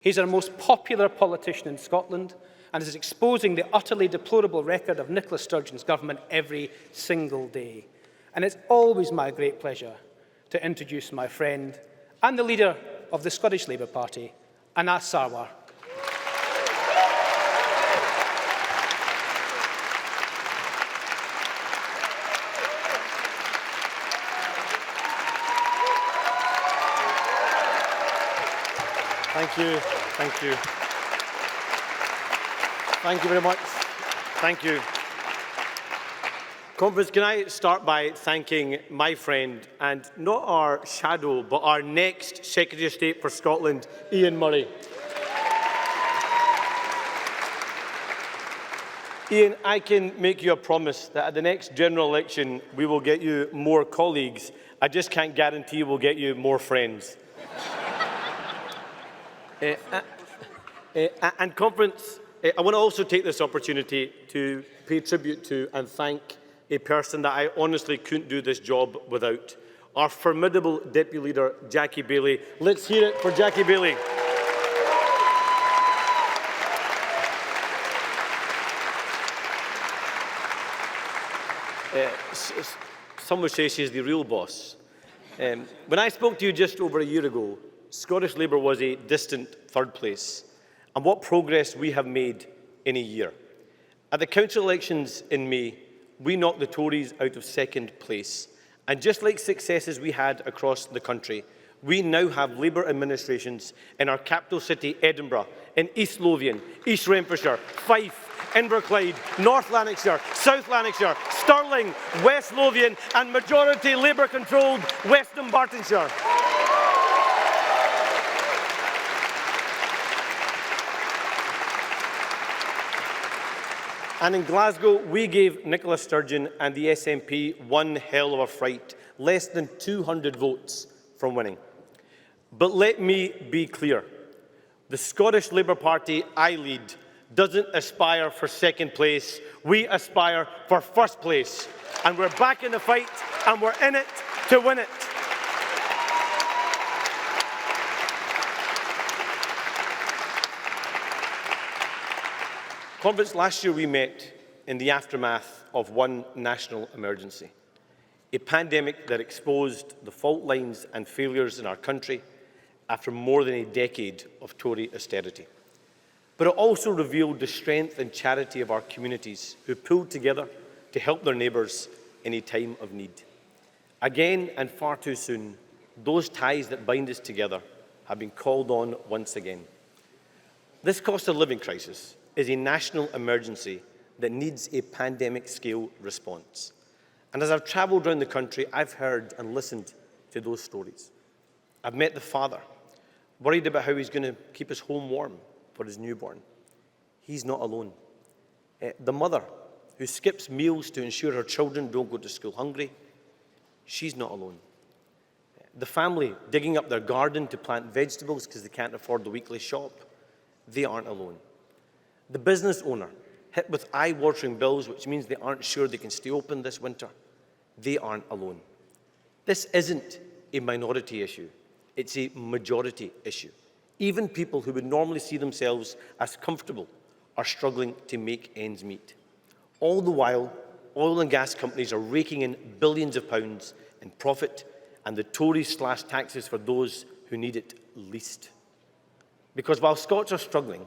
He's our most popular politician in Scotland and is exposing the utterly deplorable record of Nicola Sturgeon's government every single day. And it's always my great pleasure to introduce my friend and the leader of the Scottish Labour Party, Anas Sarwar. Thank you. Thank you. Thank you very much. Thank you. Conference, can I start by thanking my friend, and not our shadow, but our next Secretary of State for Scotland, Ian Murray. Ian, I can make you a promise that at the next general election, we will get you more colleagues. I just can't guarantee we'll get you more friends. And Conference, I want to also take this opportunity to pay tribute to and thank a person that I honestly couldn't do this job without. Our formidable Deputy Leader, Jackie Baillie. Let's hear it for Jackie Baillie. Some would say she's the real boss. When I spoke to you just over a year ago, Scottish Labour was a distant third place, and what progress we have made in a year. At the council elections in May, we knocked the Tories out of second place, and just like successes we had across the country, we now have Labour administrations in our capital city, Edinburgh, in East Lothian, East Renfrewshire, Fife, Inverclyde, North Lanarkshire, South Lanarkshire, Stirling, West Lothian, and majority Labour-controlled West Dunbartonshire. And in Glasgow, we gave Nicola Sturgeon and the SNP one hell of a fright, less than 200 votes from winning. But let me be clear. The Scottish Labour Party I lead doesn't aspire for second place. We aspire for first place. And we're back in the fight, and we're in it to win it. Conference, last year we met in the aftermath of one national emergency, a pandemic that exposed the fault lines and failures in our country after more than a decade of Tory austerity. But it also revealed the strength and charity of our communities who pulled together to help their neighbours in a time of need. Again, and far too soon, those ties that bind us together have been called on once again. This cost of living crisis is a national emergency that needs a pandemic-scale response. And as I've travelled around the country, I've heard and listened to those stories. I've met the father, worried about how he's going to keep his home warm for his newborn. He's not alone. The mother, who skips meals to ensure her children don't go to school hungry, she's not alone. The family digging up their garden to plant vegetables because they can't afford the weekly shop, they aren't alone. The business owner, hit with eye-watering bills, which means they aren't sure they can stay open this winter, they aren't alone. This isn't a minority issue, it's a majority issue. Even people who would normally see themselves as comfortable are struggling to make ends meet. All the while, oil and gas companies are raking in billions of pounds in profit, and the Tories slash taxes for those who need it least. Because while Scots are struggling,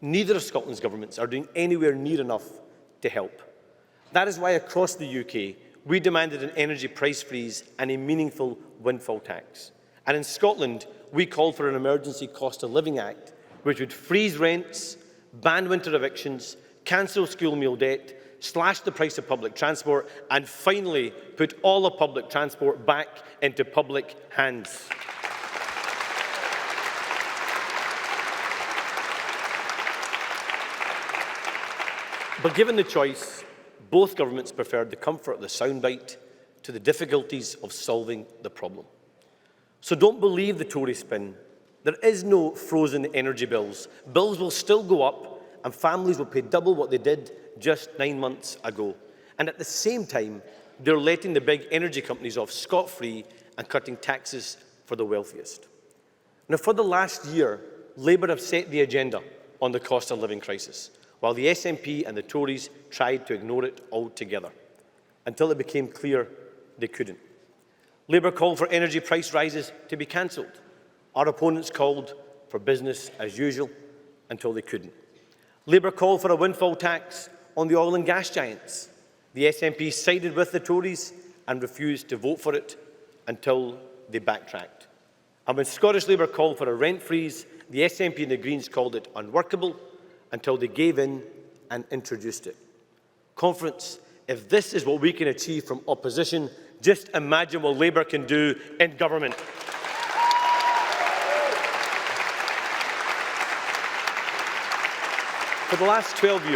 neither of Scotland's governments are doing anywhere near enough to help. That is why across the UK, we demanded an energy price freeze and a meaningful windfall tax. And in Scotland, we called for an emergency cost of living act, which would freeze rents, ban winter evictions, cancel school meal debt, slash the price of public transport, and finally put all of public transport back into public hands. But given the choice, both governments preferred the comfort of the soundbite to the difficulties of solving the problem. So don't believe the Tory spin. There is no frozen energy bills. Bills will still go up, and families will pay double what they did just 9 months ago. And at the same time, they're letting the big energy companies off scot-free and cutting taxes for the wealthiest. Now, for the last year, Labour have set the agenda on the cost of living crisis, while the SNP and the Tories tried to ignore it altogether, until it became clear they couldn't. Labour called for energy price rises to be cancelled. Our opponents called for business as usual until they couldn't. Labour called for a windfall tax on the oil and gas giants. The SNP sided with the Tories and refused to vote for it until they backtracked. And when Scottish Labour called for a rent freeze, the SNP and the Greens called it unworkable until they gave in and introduced it. Conference, if this is what we can achieve from opposition, just imagine what Labour can do in government. For the last 12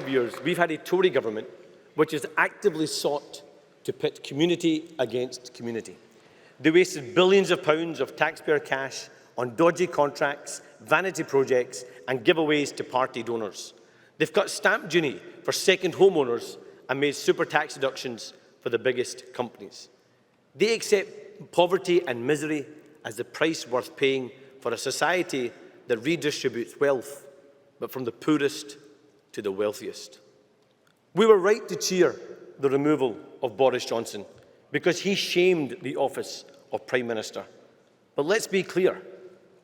years, we've had a Tory government which has actively sought to pit community against community. They wasted billions of pounds of taxpayer cash on dodgy contracts, vanity projects and giveaways to party donors. They've cut stamp duty for second homeowners and made super tax deductions for the biggest companies. They accept poverty and misery as the price worth paying for a society that redistributes wealth, but from the poorest to the wealthiest. We were right to cheer the removal of Boris Johnson because he shamed the office of Prime Minister. But let's be clear,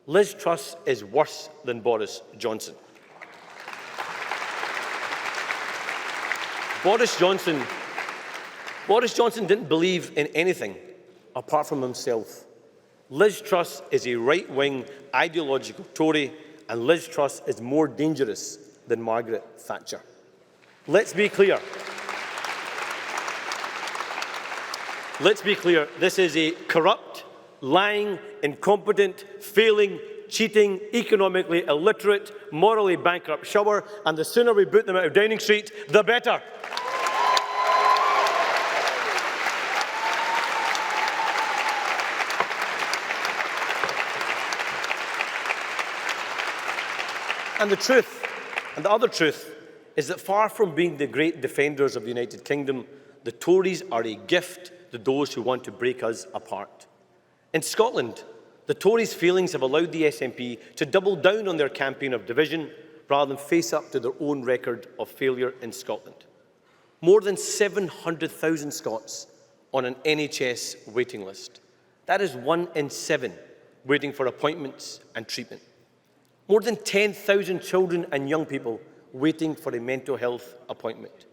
Liz Truss is worse than Boris Johnson. Boris Johnson didn't believe in anything apart from himself. Liz Truss is a right-wing ideological Tory, and Liz Truss is more dangerous than Margaret Thatcher. Let's be clear. This is a corrupt, lying, incompetent, failing, cheating, economically illiterate, morally bankrupt shower, and the sooner we boot them out of Downing Street, the better. And the truth, and the other truth, is that far from being the great defenders of the United Kingdom, the Tories are a gift to those who want to break us apart. In Scotland, the Tories' failings have allowed the SNP to double down on their campaign of division rather than face up to their own record of failure in Scotland. More than 700,000 Scots on an NHS waiting list. That is 1 in 7 waiting for appointments and treatment. More than 10,000 children and young people waiting for a mental health appointment.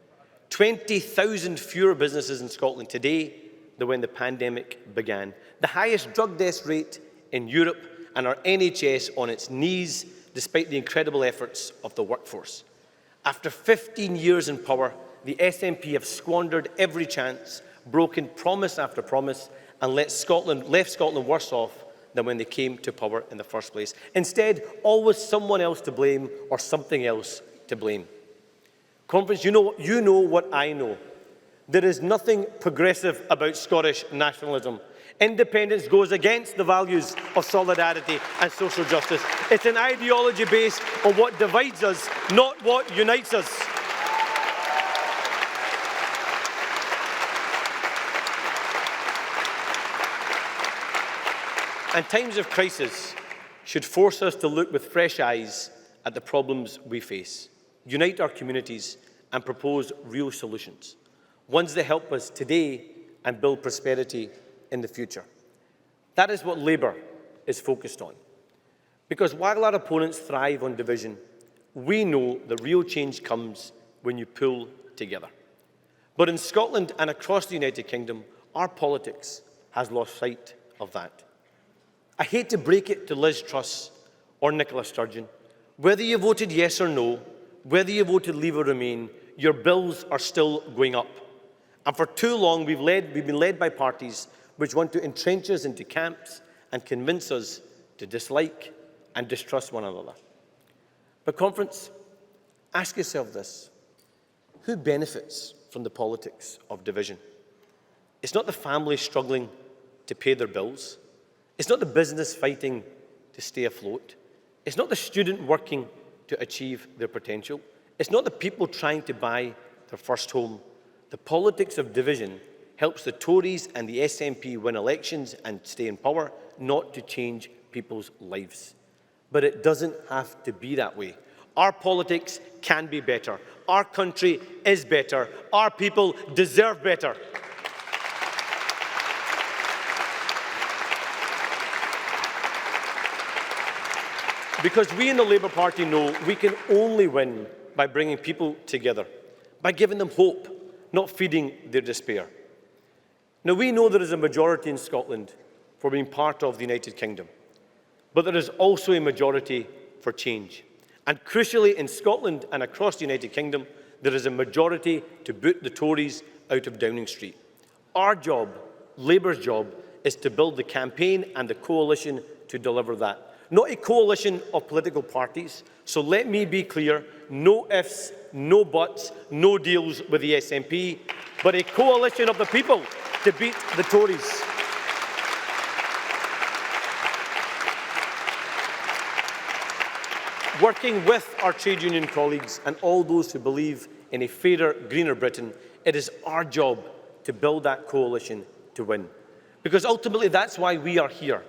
20,000 fewer businesses in Scotland today than when the pandemic began. The highest drug death rate in Europe, and our NHS on its knees despite the incredible efforts of the workforce. After 15 years in power, the SNP have squandered every chance, broken promise after promise, and left Scotland worse off than when they came to power in the first place. Instead, always someone else to blame or something else to blame. Conference, you know what I know. There is nothing progressive about Scottish nationalism. Independence goes against the values of solidarity and social justice. It's an ideology based on what divides us, not what unites us. And times of crisis should force us to look with fresh eyes at the problems we face, unite our communities and propose real solutions, ones that help us today and build prosperity in the future. That is what Labour is focused on. Because while our opponents thrive on division, we know that real change comes when you pull together. But in Scotland and across the United Kingdom, our politics has lost sight of that. I hate to break it to Liz Truss or Nicola Sturgeon. Whether you voted yes or no, whether you voted leave or remain, your bills are still going up. And for too long, we've been led by parties which want to entrench us into camps and convince us to dislike and distrust one another. But Conference, ask yourself this. Who benefits from the politics of division? It's not the family struggling to pay their bills. It's not the business fighting to stay afloat. It's not the student working to achieve their potential. It's not the people trying to buy their first home. The politics of division helps the Tories and the SNP win elections and stay in power, not to change people's lives. But it doesn't have to be that way. Our politics can be better. Our country is better. Our people deserve better. Because we in the Labour Party know we can only win by bringing people together, by giving them hope, not feeding their despair. Now, we know there is a majority in Scotland for being part of the United Kingdom, but there is also a majority for change. And crucially, in Scotland and across the United Kingdom, there is a majority to boot the Tories out of Downing Street. Our job, Labour's job, is to build the campaign and the coalition to deliver that. Not a coalition of political parties. So let me be clear, no ifs, no buts, no deals with the SNP, but a coalition of the people to beat the Tories. Working with our trade union colleagues and all those who believe in a fairer, greener Britain, it is our job to build that coalition to win. Because ultimately that's why we are here.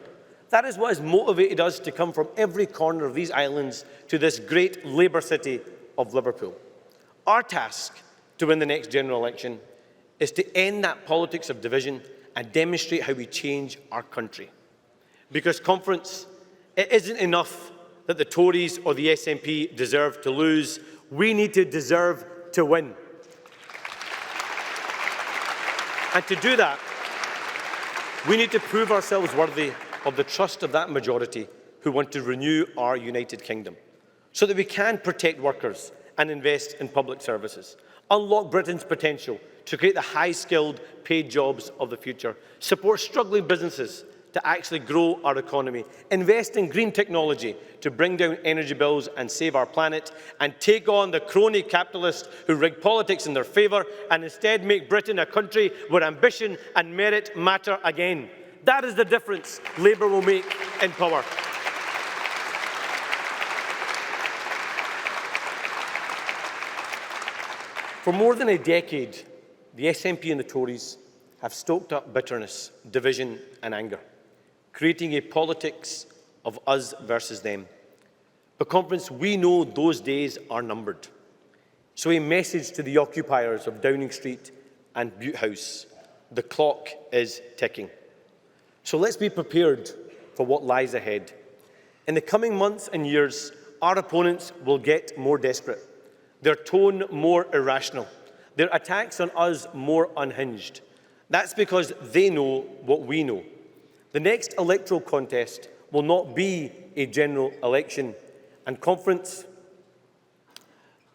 That is what has motivated us to come from every corner of these islands to this great Labour city of Liverpool. Our task to win the next general election is to end that politics of division and demonstrate how we change our country. Because, conference, it isn't enough that the Tories or the SNP deserve to lose. We need to deserve to win. And to do that, we need to prove ourselves worthy of the trust of that majority who want to renew our United Kingdom, so that we can protect workers and invest in public services, unlock Britain's potential to create the high-skilled, paid jobs of the future, support struggling businesses to actually grow our economy, invest in green technology to bring down energy bills and save our planet, and take on the crony capitalists who rig politics in their favour and instead make Britain a country where ambition and merit matter again. That is the difference Labour will make in power. For more than a decade, the SNP and the Tories have stoked up bitterness, division and anger, creating a politics of us versus them. But, conference, we know those days are numbered. So a message to the occupiers of Downing Street and Bute House: the clock is ticking. So let's be prepared for what lies ahead. In the coming months and years, our opponents will get more desperate, their tone more irrational, their attacks on us more unhinged. That's because they know what we know. The next electoral contest will not be a general election. And, conference,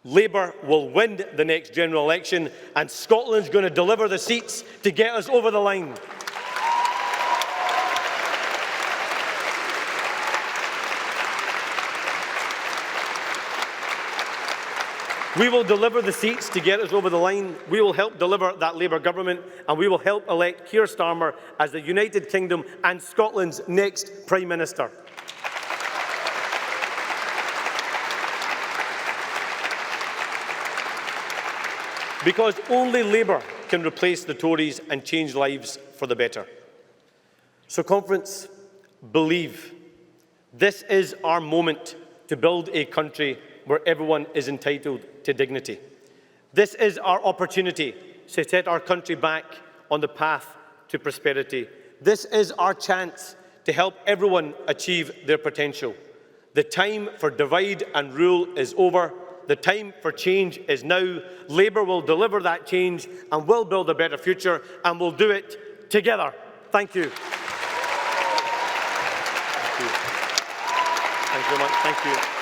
Labour will win the next general election, and Scotland's going to deliver the seats to get us over the line. We will deliver the seats to get us over the line. We will help deliver that Labour government, and we will help elect Keir Starmer as the United Kingdom and Scotland's next Prime Minister. Because only Labour can replace the Tories and change lives for the better. So, conference, believe this is our moment to build a country where everyone is entitled to dignity. This is our opportunity to set our country back on the path to prosperity. This is our chance to help everyone achieve their potential. The time for divide and rule is over. The time for change is now. Labour will deliver that change and will build a better future, and we'll do it together. Thank you. Thank you very much. Thank you.